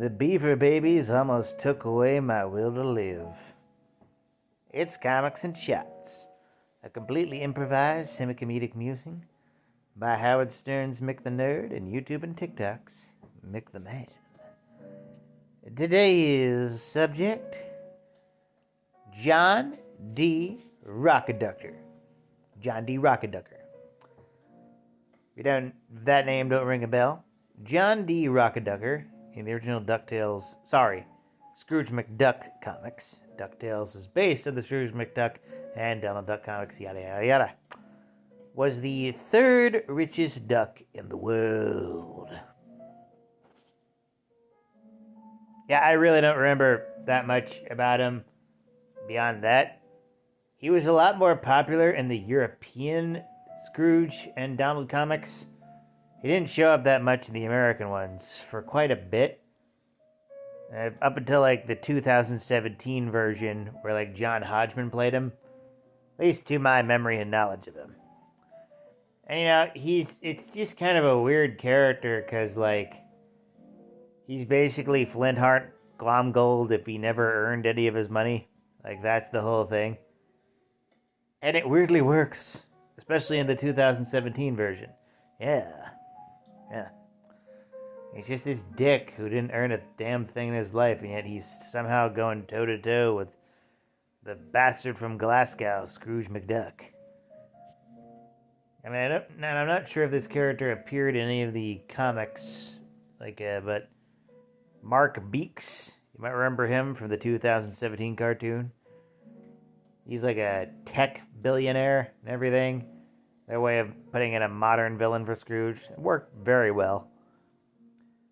The beaver babies almost took away my will to live. It's Comics and Shots, a completely improvised semi-comedic musing by Howard Stern's Mick the Nerd and YouTube and TikTok's Mick the Man. Today's subject, John D. Rockerducker. John D. Rockerducker. If that name don't ring a bell, John D. Rockerducker in the original Scrooge McDuck comics. DuckTales is based on the Scrooge McDuck and Donald Duck comics, yada yada yada. Was the third richest duck in the world. Yeah, I really don't remember that much about him beyond that. He was a lot more popular in the European Scrooge and Donald comics. He didn't show up that much in the American ones for quite a bit. Up until the 2017 version where John Hodgman played him. At least to my memory and knowledge of him. And it's just kind of a weird character because he's basically Flintheart Glomgold if he never earned any of his money. That's the whole thing. And it weirdly works. Especially in the 2017 version. Yeah. He's just this dick who didn't earn a damn thing in his life, and yet he's somehow going toe-to-toe with the bastard from Glasgow, Scrooge McDuck. I mean, I'm not sure if this character appeared in any of the comics, but Mark Beeks, you might remember him from the 2017 cartoon. He's a tech billionaire and everything. Their way of putting in a modern villain for Scrooge. It worked very well.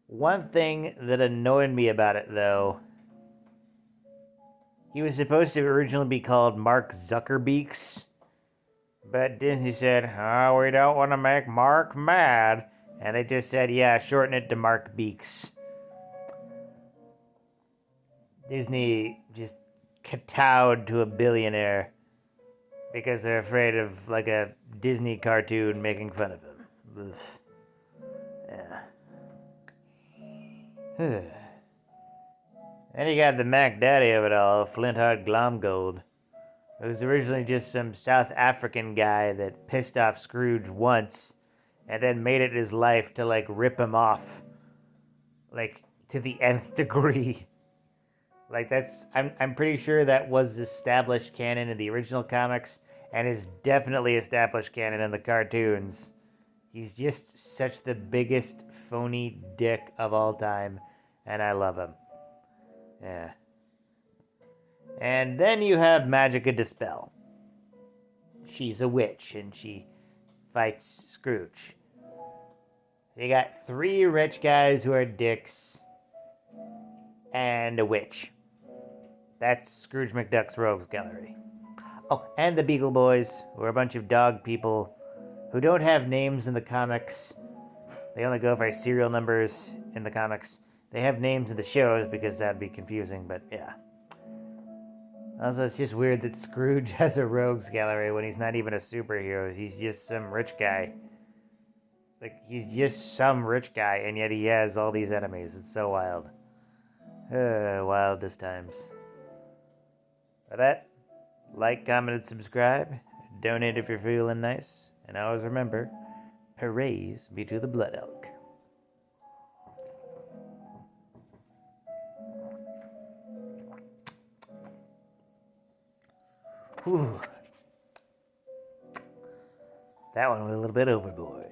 One thing that annoyed me about it, though, he was supposed to originally be called Mark Zuckerbeeks, but Disney said, "Oh, we don't want to make Mark mad," and they just said, "Yeah, shorten it to Mark Beeks." Disney just kowtowed to a billionaire because they're afraid of a Disney cartoon making fun of him. Ugh. Yeah. Then you got the Mac Daddy of it all, Flintheart Glomgold, who was originally just some South African guy that pissed off Scrooge once and then made it his life to rip him off to the nth degree. I'm pretty sure that was established canon in the original comics and is definitely established canon in the cartoons. He's just such the biggest phony dick of all time, and I love him. Yeah. And then you have Magica Dispel. She's a witch, and she fights Scrooge. So you got 3 rich guys who are dicks, and a witch. That's Scrooge McDuck's Rogues Gallery. Oh, and the Beagle Boys, who are a bunch of dog people who don't have names in the comics. They only go by serial numbers in the comics. They have names in the shows because that'd be confusing, but yeah. Also, it's just weird that Scrooge has a Rogues Gallery when he's not even a superhero. He's just some rich guy. He's just some rich guy, and yet he has all these enemies. It's so wild. Wildest times. For that, like, comment, and subscribe. Donate if you're feeling nice. And always remember, praise be to the Blood Elk. Whew. That one was a little bit overboard.